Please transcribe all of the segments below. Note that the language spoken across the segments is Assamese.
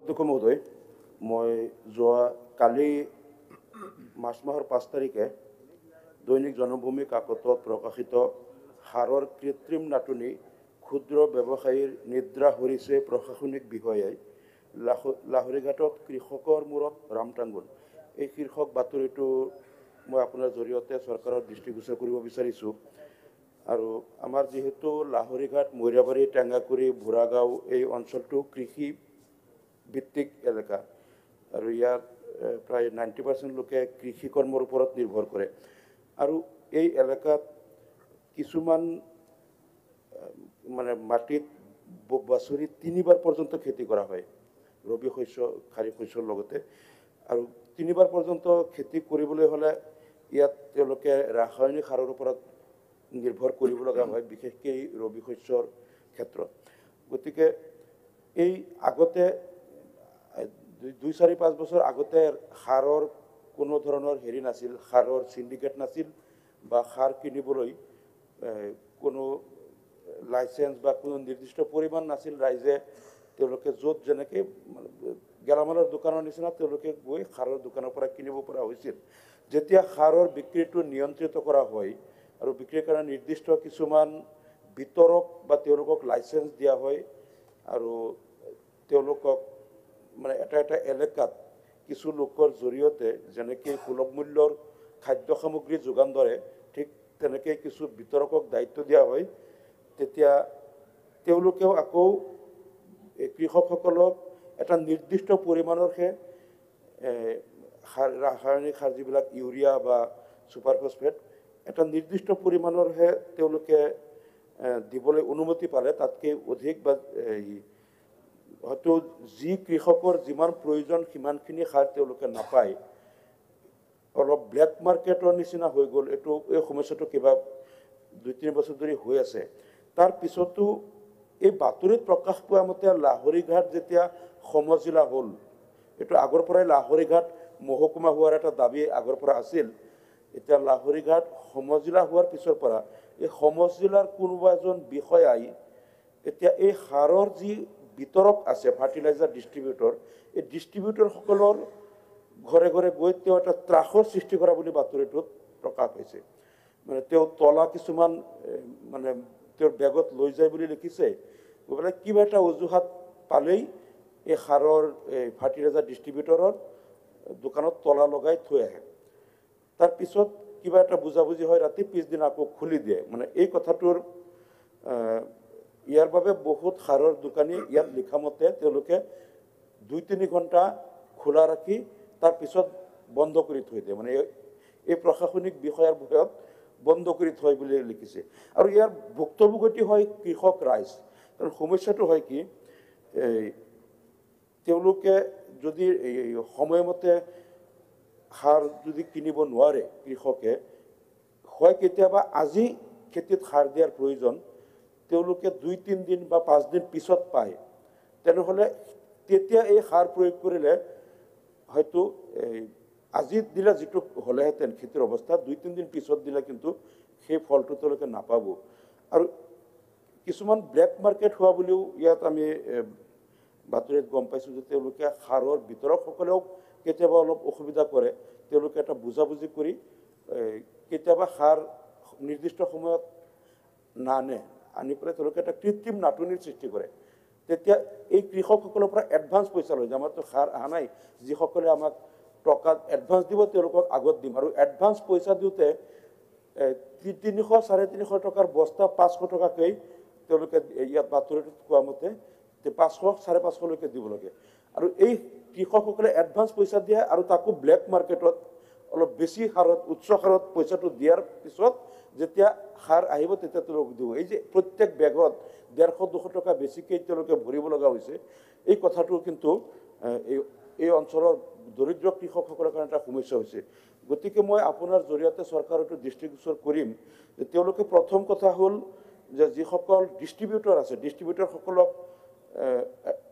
অধ্যক্ষ মহোদয়, মই যোৱা কালি মাৰ্চ মাহৰ 5 তাৰিখে দৈনিক জনভূমি কাকতত প্ৰকাশিত সাৰৰ কৃত্ৰিম নাটনি ক্ষুদ্ৰ ব্যৱসায়ীৰ নিদ্ৰা হৰিছে প্ৰশাসনিক বিষয়াই লাহৰীঘাটত কৃষকৰ মূৰত ৰামটাংগুল এই শীৰ্ষক বাতৰিটো মই আপোনাৰ জৰিয়তে চৰকাৰৰ দৃষ্টিগোচৰ কৰিব বিচাৰিছোঁ। আৰু আমাৰ যেহেতু লাহৰীঘাট, মৈৰাবাৰী, টেঙাকুৰি, বুঢ়াগাঁও এই অঞ্চলটো কৃষি ভিত্তিক এলেকা আৰু ইয়াত প্ৰায় 90% লোকে কৃষি কৰ্মৰ ওপৰত নিৰ্ভৰ কৰে। আৰু এই এলেকাত কিছুমান মাটিত বছৰি 3বাৰ পৰ্যন্ত খেতি কৰা হয়, ৰবি শস্য, খাৰিফ শস্যৰ লগতে। আৰু 3বাৰ পৰ্যন্ত খেতি কৰিবলৈ হ'লে ইয়াত তেওঁলোকে ৰাসায়নিক সাৰৰ ওপৰত নিৰ্ভৰ কৰিব লগা হয়, বিশেষকৈ ৰবি শস্যৰ ক্ষেত্ৰত। গতিকে এই আগতে 2-4-5 বছৰ আগতে সাৰৰ কোনো ধৰণৰ হেৰি নাছিল, সাৰৰ সিন্ডিকেট নাছিল বা সাৰ কিনিবলৈ কোনো লাইসেন্স বা কোনো নিৰ্দিষ্ট পৰিমাণ নাছিল। ৰাইজে তেওঁলোকে য'ত যেনেকৈ গেলামালৰ দোকানৰ নিচিনা তেওঁলোকে গৈ সাৰৰ দোকানৰ পৰা কিনিব পৰা হৈছিল। যেতিয়া সাৰৰ বিক্ৰীটো নিয়ন্ত্ৰিত কৰা হয় আৰু বিক্ৰীৰ কাৰণে নিৰ্দিষ্ট কিছুমান বিতৰক বা তেওঁলোকক লাইসেন্স দিয়া হয় আৰু তেওঁলোকক এটা এটা এলেকাত কিছু লোকৰ জৰিয়তে যেনেকৈ সুলভ মূল্যৰ খাদ্য সামগ্ৰী যোগান ধৰে, ঠিক তেনেকৈ কিছু বিতৰকক দায়িত্ব দিয়া হয়। তেতিয়া তেওঁলোকেও আকৌ কৃষকসকলক এটা নিৰ্দিষ্ট পৰিমাণৰহে ৰাসায়নিক সাৰ যিবিলাক ইউৰিয়া বা ছুপাৰ ফছফেট এটা নিৰ্দিষ্ট পৰিমাণৰহে তেওঁলোকে দিবলৈ অনুমতি পালে। তাতকৈ অধিক বা হয়তো যি কৃষকৰ যিমান প্ৰয়োজন সিমানখিনি সাৰ তেওঁলোকে নাপায়। অলপ ব্লেক মাৰ্কেটৰ নিচিনা হৈ গ'ল। এই সমস্যাটো কিবা 2-3 বছৰ ধৰি হৈ আছে। তাৰ পিছতো এই বাতৰিত প্ৰকাশ পোৱা মতে লাহৰীঘাট যেতিয়া সমজিলা হ'ল, এইটো আগৰ পৰাই লাহৰীঘাট মহকুমা হোৱাৰ এটা দাবী আগৰ পৰা আছিল। এতিয়া লাহৰীঘাট সমজিলা হোৱাৰ পিছৰ পৰা এই সমজিলাৰ কোনোবা এজন বিষয়াই এতিয়া এই সাৰৰ যি বিতৰক আছে, ফাৰ্টিলাইজাৰ ডিষ্ট্ৰিবিউটৰ, এই ডিষ্ট্ৰিবিউটৰসকলৰ ঘৰে ঘৰে গৈ তেওঁ এটা ত্ৰাসৰ সৃষ্টি কৰা বুলি বাতৰিটোত প্ৰকাশ হৈছে। তেওঁ তলা কিছুমান তেওঁৰ বেগত লৈ যায় বুলি লিখিছে। গতিকে কিবা এটা অজুহাত পালেই এই সাৰৰ ফাৰ্টিলাইজাৰ ডিষ্ট্ৰিবিউটৰৰ দোকানত তলা লগাই থৈ আহে। তাৰপিছত কিবা এটা বুজাবুজি হয়, ৰাতি পিছদিনা আকৌ খুলি দিয়ে। এই কথাটোৰ ইয়াৰ বাবে বহুত সাৰৰ দোকানী ইয়াত লিখা মতে তেওঁলোকে 2-3 ঘণ্টা খোলা ৰাখি তাৰপিছত বন্ধ কৰি থৈ দিয়ে। এই প্ৰশাসনিক বিষয়াৰ ভয়ত বন্ধ কৰি থয় বুলি লিখিছে। আৰু ইয়াৰ ভুক্তভোগী হয় কৃষক ৰাইজ। কাৰণ সমস্যাটো হয় কি, তেওঁলোকে যদি সময়মতে সাৰ যদি কিনিব নোৱাৰে, কৃষকে হয় কেতিয়াবা আজি খেতিত সাৰ দিয়াৰ প্ৰয়োজন, তেওঁলোকে 2-3 দিন বা 5 দিন পিছত পায়। তেনেহ'লে তেতিয়া এই সাৰ প্ৰয়োগ কৰিলে হয়তো আজি দিলে যিটো হ'লেহেঁতেন খেতিৰ অৱস্থা, 2-3 দিন পিছত দিলে কিন্তু সেই ফলটো তেওঁলোকে নাপাব। আৰু কিছুমান ব্লেক মাৰ্কেট হোৱা বুলিও ইয়াত আমি বাতৰিত গম পাইছোঁ যে তেওঁলোকে সাৰৰ বিতৰকসকলেও কেতিয়াবা অলপ অসুবিধা কৰে। তেওঁলোকে এটা বুজাবুজি কৰি কেতিয়াবা সাৰ নিৰ্দিষ্ট সময়ত নানে, আনি পেলাই তেওঁলোকে এটা কৃত্ৰিম নাটনিৰ সৃষ্টি কৰে। তেতিয়া এই কৃষকসকলৰ পৰা এডভান্স পইচা লৈ যায়। আমাৰতো সাৰ অহা নাই, যিসকলে আমাক টকা এডভান্স দিব তেওঁলোকক আগত দিম। আৰু এডভান্স পইচা দিওঁতে 300-350 টকাৰ বস্তা 500 টকাকৈ তেওঁলোকে ইয়াত বাতৰিটোত কোৱা মতে 500-550লৈকে দিব লাগে। আৰু এই কৃষকসকলে এডভান্স পইচা দিয়ে আৰু তাকো ব্লেক মাৰ্কেটত অলপ বেছি সাৰত, উচ্চ সাৰত পইচাটো দিয়াৰ পিছত যেতিয়া সাৰ আহিব তেতিয়া তেওঁলোকে দিব। এই যে প্ৰত্যেক বেগত 150-200 টকা বেছিকৈ তেওঁলোকে ভৰিব লগা হৈছে, এই কথাটো কিন্তু এই অঞ্চলৰ দৰিদ্ৰ কৃষকসকলৰ কাৰণে এটা সমস্যা হৈছে। গতিকে মই আপোনাৰ জৰিয়তে চৰকাৰতো দৃষ্টিগোচৰ কৰিম যে তেওঁলোকে প্ৰথম কথা হ'ল যে যিসকল ডিষ্ট্ৰিবিউটৰ আছে, ডিষ্ট্ৰিবিউটৰসকলক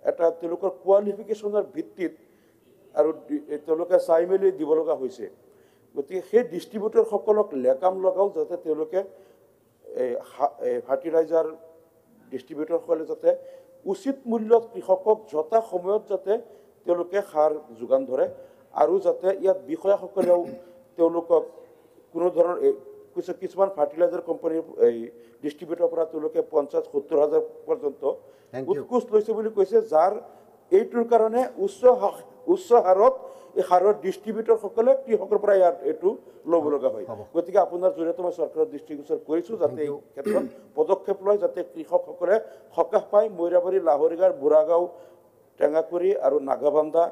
এটা তেওঁলোকৰ কোৱালিফিকেশ্যনৰ ভিত্তিত আৰু তেওঁলোকে চাই মেলি দিব লগা হৈছে। গতিকে সেই ডিষ্ট্ৰিবিউটৰসকলক লেকাম লগাও যাতে তেওঁলোকে ফাৰ্টিলাইজাৰ ডিষ্ট্ৰিবিউটৰসকলে যাতে উচিত মূল্যত কৃষকক যথা সময়ত যাতে তেওঁলোকে সাৰ যোগান ধৰে আৰু যাতে ইয়াত বিষয়াসকলেও তেওঁলোকক কোনো ধৰণৰ কিছুমান ফাৰ্টিলাইজাৰ কোম্পানীৰ এই ডিষ্ট্ৰিবিউটৰৰ পৰা তেওঁলোকে 50-70 হাজাৰ পৰ্যন্ত উৎকোচ লৈছে বুলি কৈছে, যাৰ এইটোৰ কাৰণে উচ্চ হাৰত এই সাৰৰ ডিষ্ট্ৰিবিউটৰসকলে কৃষকৰ পৰা এইটো ল'ব লগা হয়। গতিকে আপোনাৰ জৰিয়তে মই চৰকাৰৰ দৃষ্টিগোচৰ কৰিছোঁ যাতে এই ক্ষেত্ৰত পদক্ষেপ লয়, যাতে কৃষকসকলে সকাহ পায়। মৈৰাবাৰী, লাহৰীগাঁও, বুঢ়াগাঁও, টেঙাকুৰি আৰু নাগাবান্ধা,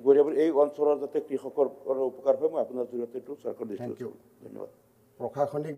গৰিয়াবাৰী এই অঞ্চলৰ যাতে কৃষকৰ উপকাৰ হয়, মই আপোনাৰ জৰিয়তে এইটো চৰকাৰৰ দৃষ্টিগোচৰ কৰিছোঁ। ধন্যবাদ। প্ৰশাসনিক